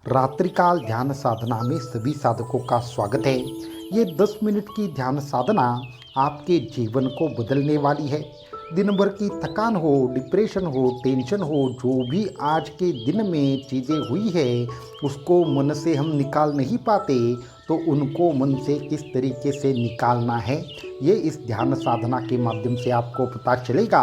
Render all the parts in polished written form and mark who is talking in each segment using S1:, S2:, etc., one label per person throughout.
S1: रात्रिकाल ध्यान साधना में सभी साधकों का स्वागत है। ये 10 मिनट की ध्यान साधना आपके जीवन को बदलने वाली है। दिन भर की थकान हो, डिप्रेशन हो, टेंशन हो, जो भी आज के दिन में चीज़ें हुई है उसको मन से हम निकाल नहीं पाते, तो उनको मन से किस तरीके से निकालना है ये इस ध्यान साधना के माध्यम से आपको पता चलेगा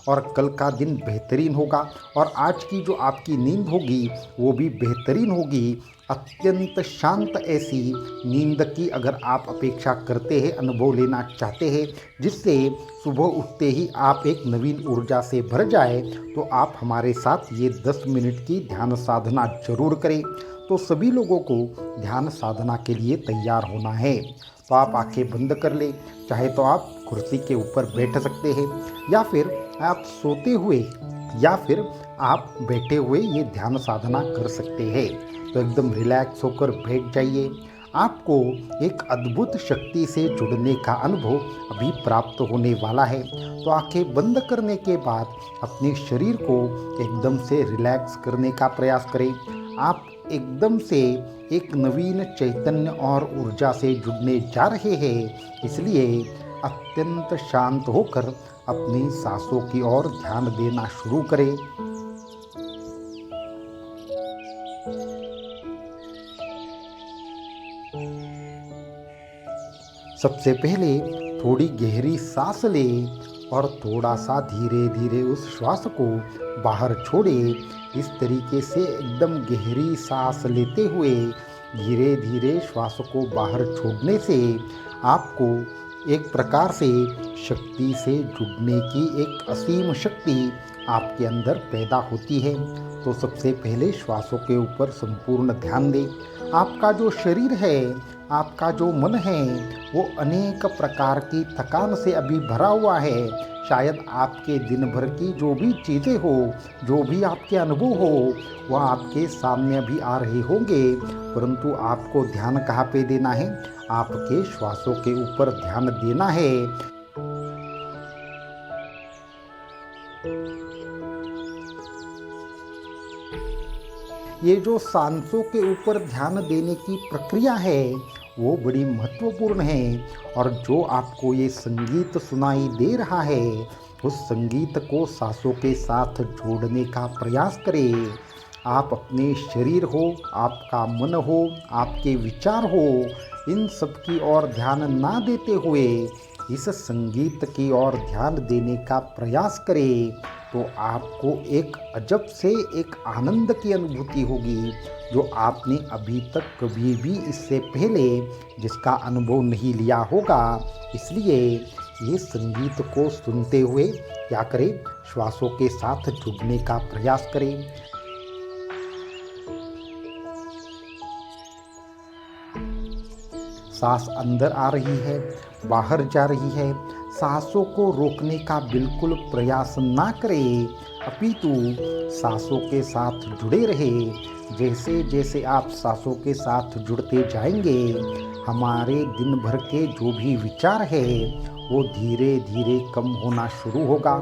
S1: और कल का दिन बेहतरीन होगा और आज की जो आपकी नींद होगी वो भी बेहतरीन होगी। अत्यंत शांत ऐसी नींद की अगर आप अपेक्षा करते हैं, अनुभव लेना चाहते हैं, जिससे सुबह उठते ही आप एक नवीन ऊर्जा से भर जाए, तो आप हमारे साथ ये 10 मिनट की ध्यान साधना जरूर करें। तो सभी लोगों को ध्यान साधना के लिए तैयार होना है। तो आप आंखें बंद कर लें, चाहे तो आप कुर्सी के ऊपर बैठ सकते हैं या फिर आप सोते हुए या फिर आप बैठे हुए ये ध्यान साधना कर सकते हैं। तो एकदम रिलैक्स होकर बैठ जाइए। आपको एक अद्भुत शक्ति से जुड़ने का अनुभव अभी प्राप्त होने वाला है। तो आंखें बंद करने के बाद अपने शरीर को एकदम से रिलैक्स करने का प्रयास करें। आप एकदम से एक नवीन चैतन्य और ऊर्जा से जुड़ने जा रहे हैं, इसलिए अत्यंत शांत होकर अपनी सांसों की ओर ध्यान देना शुरू करें। सबसे पहले थोड़ी गहरी सांस लें और थोड़ा सा धीरे धीरे उस श्वास को बाहर छोड़ें। इस तरीके से एकदम गहरी सांस लेते हुए धीरे धीरे श्वास को बाहर छोड़ने से आपको एक प्रकार से शक्ति से जुड़ने की एक असीम शक्ति आपके अंदर पैदा होती है। तो सबसे पहले श्वासों के ऊपर संपूर्ण ध्यान दें। आपका जो शरीर है, आपका जो मन है, वो अनेक प्रकार की थकान से अभी भरा हुआ है। शायद आपके दिन भर की जो भी चीज़ें हो, जो भी आपके अनुभव हो, वह आपके सामने अभी आ रहे होंगे, परंतु आपको ध्यान कहाँ पे देना है? आपके श्वासों के ऊपर ध्यान देना है। ये जो सांसों के ऊपर ध्यान देने की प्रक्रिया है वो बड़ी महत्वपूर्ण है, और जो आपको ये संगीत सुनाई दे रहा है उस संगीत को सांसों के साथ जोड़ने का प्रयास करें। आप अपने शरीर हो, आपका मन हो, आपके विचार हो, इन सब की ओर ध्यान ना देते हुए इस संगीत की ओर ध्यान देने का प्रयास करें, तो आपको एक अजब से एक आनंद की अनुभूति होगी जो आपने अभी तक कभी भी इससे पहले जिसका अनुभव नहीं लिया होगा। इसलिए ये संगीत को सुनते हुए क्या करें? श्वासों के साथ जुड़ने का प्रयास करें। सांस अंदर आ रही है, बाहर जा रही है, सांसों को रोकने का बिल्कुल प्रयास ना करें, अपितु सांसों के साथ जुड़े रहे। जैसे जैसे आप सांसों के साथ जुड़ते जाएंगे, हमारे दिन भर के जो भी विचार है वो धीरे धीरे कम होना शुरू होगा।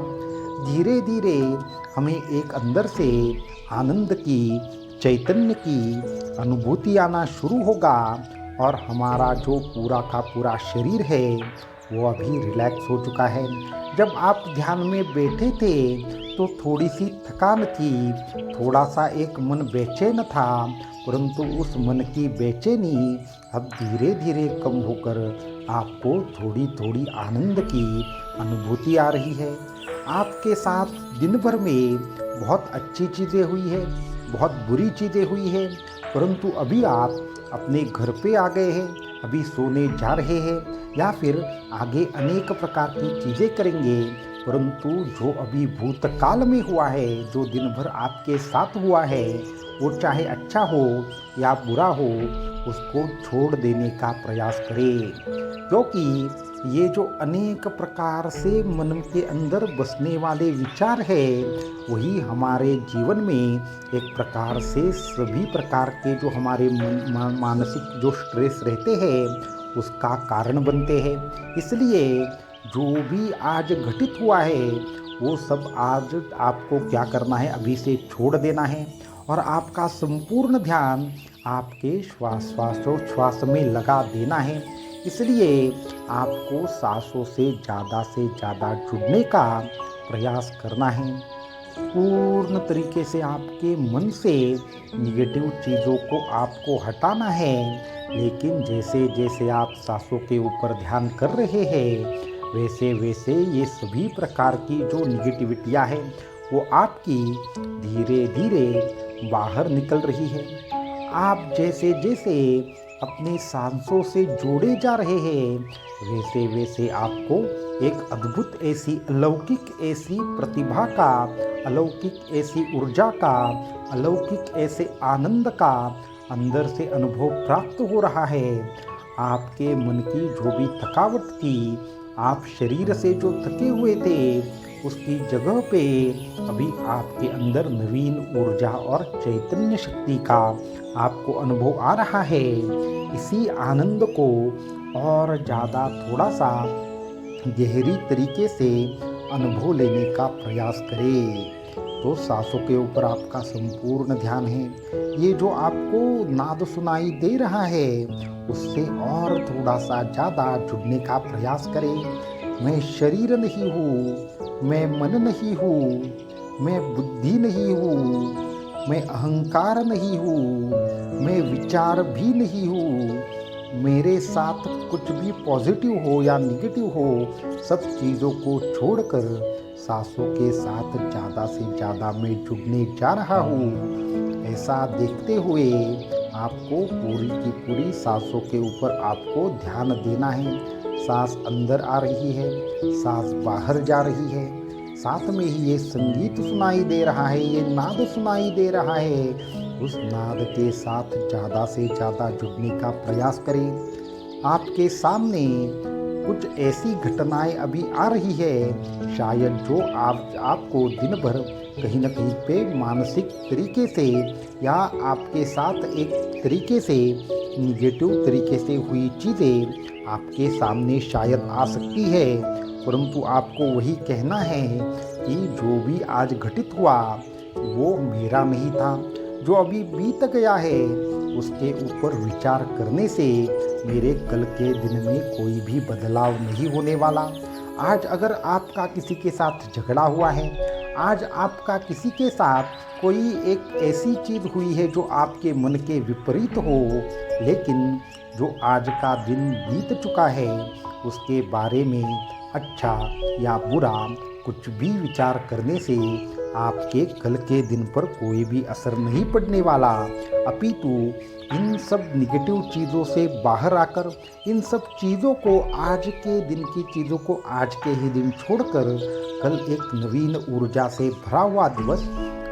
S1: धीरे धीरे हमें एक अंदर से आनंद की, चैतन्य की अनुभूति आना शुरू होगा, और हमारा जो पूरा का पूरा शरीर है वो अभी रिलैक्स हो चुका है। जब आप ध्यान में बैठे थे तो थोड़ी सी थकान थी, थोड़ा सा एक मन बेचैन था, परंतु उस मन की बेचैनी अब धीरे धीरे कम होकर आपको थोड़ी थोड़ी आनंद की अनुभूति आ रही है। आपके साथ दिन भर में बहुत अच्छी चीज़ें हुई है, बहुत बुरी चीज़ें हुई है, परंतु अभी आप अपने घर पे आ गए हैं, अभी सोने जा रहे हैं या फिर आगे अनेक प्रकार की चीज़ें करेंगे, परंतु जो अभी भूतकाल में हुआ है, जो दिन भर आपके साथ हुआ है, वो चाहे अच्छा हो या बुरा हो, उसको छोड़ देने का प्रयास करें। क्योंकि ये जो अनेक प्रकार से मन के अंदर बसने वाले विचार है वही हमारे जीवन में एक प्रकार से सभी प्रकार के जो हमारे मानसिक जो स्ट्रेस रहते हैं उसका कारण बनते हैं। इसलिए जो भी आज घटित हुआ है वो सब आज आपको क्या करना है? अभी से छोड़ देना है और आपका संपूर्ण ध्यान आपके श्वासोच्छ्वास में लगा देना है। इसलिए आपको सांसों से ज़्यादा जुड़ने का प्रयास करना है। पूर्ण तरीके से आपके मन से निगेटिव चीज़ों को आपको हटाना है। लेकिन जैसे जैसे आप सांसों के ऊपर ध्यान कर रहे हैं, वैसे वैसे ये सभी प्रकार की जो निगेटिविटियाँ हैं वो आपकी धीरे धीरे बाहर निकल रही है। आप जैसे जैसे अपने सांसों से जोड़े जा रहे हैं, वैसे वैसे आपको एक अद्भुत ऐसी अलौकिक ऐसी प्रतिभा का, अलौकिक ऐसी ऊर्जा का, अलौकिक ऐसे आनंद का अंदर से अनुभव प्राप्त हो रहा है। आपके मन की जो भी थकावट थी, आप शरीर से जो थके हुए थे, उसकी जगह पे अभी आपके अंदर नवीन ऊर्जा और चैतन्य शक्ति का आपको अनुभव आ रहा है। इसी आनंद को और ज़्यादा थोड़ा सा गहरी तरीके से अनुभव लेने का प्रयास करें। तो सांसों के ऊपर आपका संपूर्ण ध्यान है। ये जो आपको नाद सुनाई दे रहा है, उससे और थोड़ा सा ज़्यादा जुड़ने का प्रयास करें। मैं शरीर नहीं हूँ, मैं मन नहीं हूँ, मैं बुद्धि नहीं हूँ, मैं अहंकार नहीं हूँ, मैं विचार भी नहीं हूँ। मेरे साथ कुछ भी पॉजिटिव हो या नेगेटिव हो, सब चीज़ों को छोड़कर सांसों के साथ ज़्यादा से ज़्यादा मैं जुड़ने जा रहा हूँ। ऐसा देखते हुए आपको पूरी की पूरी सांसों के ऊपर आपको ध्यान देना है। सांस अंदर आ रही है, सांस बाहर जा रही है, साथ में ही ये संगीत सुनाई दे रहा है, ये नाद सुनाई दे रहा है। उस नाद के साथ ज़्यादा से ज़्यादा जुड़ने का प्रयास करें। आपके सामने कुछ ऐसी घटनाएं अभी आ रही है, शायद जो आपको दिन भर कहीं न कहीं पे मानसिक तरीके से या आपके साथ एक तरीके से निगेटिव तरीके से हुई चीज़ें आपके सामने शायद आ सकती है, परंतु आपको वही कहना है कि जो भी आज घटित हुआ वो मेरा नहीं था। जो अभी बीत गया है उसके ऊपर विचार करने से मेरे कल के दिन में कोई भी बदलाव नहीं होने वाला। आज अगर आपका किसी के साथ झगड़ा हुआ है, आज आपका किसी के साथ कोई एक ऐसी चीज़ हुई है जो आपके मन के विपरीत हो, लेकिन जो आज का दिन बीत चुका है उसके बारे में अच्छा या बुरा कुछ भी विचार करने से आपके कल के दिन पर कोई भी असर नहीं पड़ने वाला। अपितु इन सब निगेटिव चीज़ों से बाहर आकर, इन सब चीज़ों को, आज के दिन की चीज़ों को आज के ही दिन छोड़कर कल एक नवीन ऊर्जा से भरा हुआ दिवस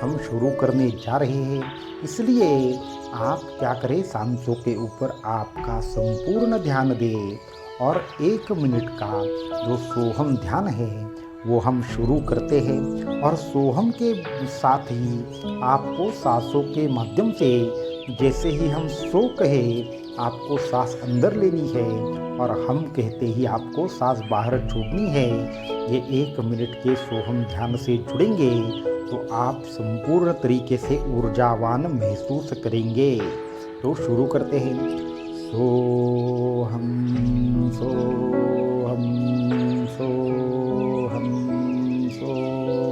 S1: हम शुरू करने जा रहे हैं। इसलिए आप क्या करें, सांसों के ऊपर आपका संपूर्ण ध्यान दें और 1 मिनट का जो सोहम ध्यान है वो हम शुरू करते हैं। और सोहम के साथ ही आपको सांसों के माध्यम से, जैसे ही हम सो कहे आपको सांस अंदर लेनी है और हम कहते ही आपको सांस बाहर छोड़नी है। ये 1 मिनट के सोहम ध्यान से जुड़ेंगे तो आप संपूर्ण तरीके से ऊर्जावान महसूस करेंगे। तो शुरू करते हैं। सोहम सोहम सोहम सोहम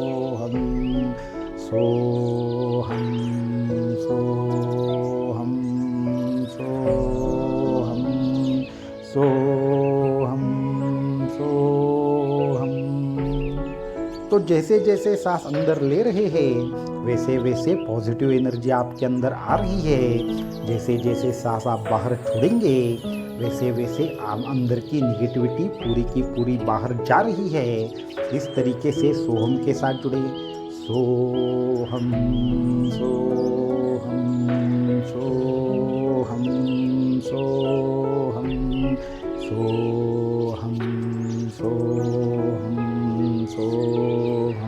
S1: सोहम सोहम सोहम सोहम सोहम। तो जैसे जैसे सांस अंदर ले रहे हैं वैसे वैसे पॉजिटिव एनर्जी आपके अंदर आ रही है। जैसे जैसे सांस आप बाहर छोड़ेंगे वैसे वैसे आप अंदर की निगेटिविटी पूरी की पूरी बाहर जा रही है। इस तरीके से सोहम के साथ जुड़े। सोहम सोहम सोहम सोहम सोहम सोहम सोहम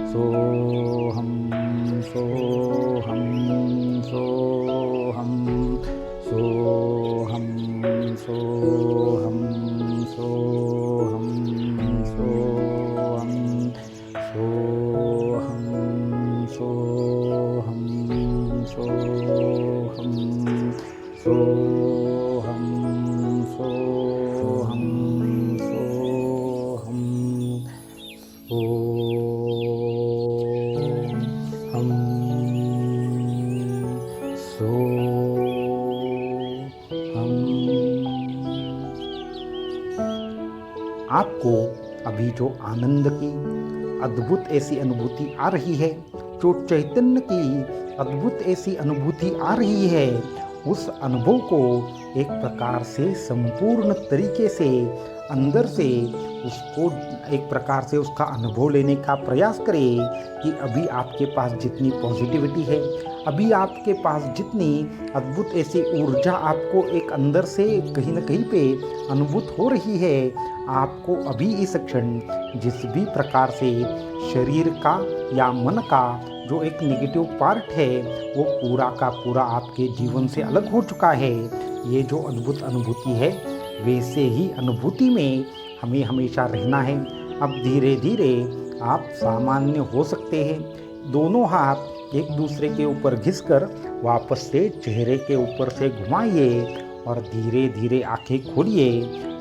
S1: सोहम सोहम सोहम सोहम सोहम सोहम सोहम सोहम सोहम सोहम सोहम सोहम सोहम सोहम सोहम। आपको अभी जो आनंद की अद्भुत ऐसी अनुभूति आ रही है, जो चैतन्य की अद्भुत ऐसी अनुभूति आ रही है, उस अनुभव को एक प्रकार से संपूर्ण तरीके से अंदर से उसको एक प्रकार से उसका अनुभव लेने का प्रयास करें कि अभी आपके पास जितनी पॉजिटिविटी है, अभी आपके पास जितनी अद्भुत ऐसी ऊर्जा आपको एक अंदर से कहीं ना कहीं पे अनुभूत हो रही है, आपको अभी इस क्षण जिस भी प्रकार से शरीर का या मन का जो एक नेगेटिव पार्ट है वो पूरा का पूरा आपके जीवन से अलग हो चुका है। ये जो अद्भुत अनुभूति है वैसे ही अनुभूति में हमें हमेशा रहना है। अब धीरे धीरे आप सामान्य हो सकते हैं। दोनों हाथ एक दूसरे के ऊपर घिसकर वापस से चेहरे के ऊपर से घुमाइए और धीरे धीरे आंखें खोलिए।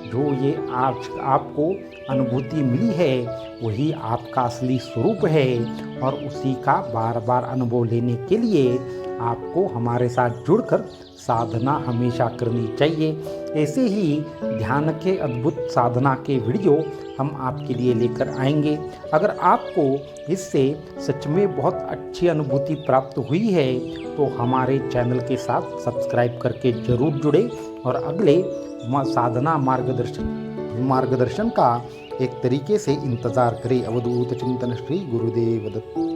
S1: जो ये आज आपको अनुभूति मिली है वही आपका असली स्वरूप है और उसी का बार बार अनुभव लेने के लिए आपको हमारे साथ जुड़कर साधना हमेशा करनी चाहिए। ऐसे ही ध्यान के अद्भुत साधना के वीडियो हम आपके लिए लेकर आएंगे। अगर आपको इससे सच में बहुत अच्छी अनुभूति प्राप्त हुई है तो हमारे चैनल के साथ सब्सक्राइब करके जरूर जुड़े और अगले साधना मार्गदर्शन का एक तरीके से इंतज़ार करें। अवधूत चिंतन श्री गुरुदेव दत्त।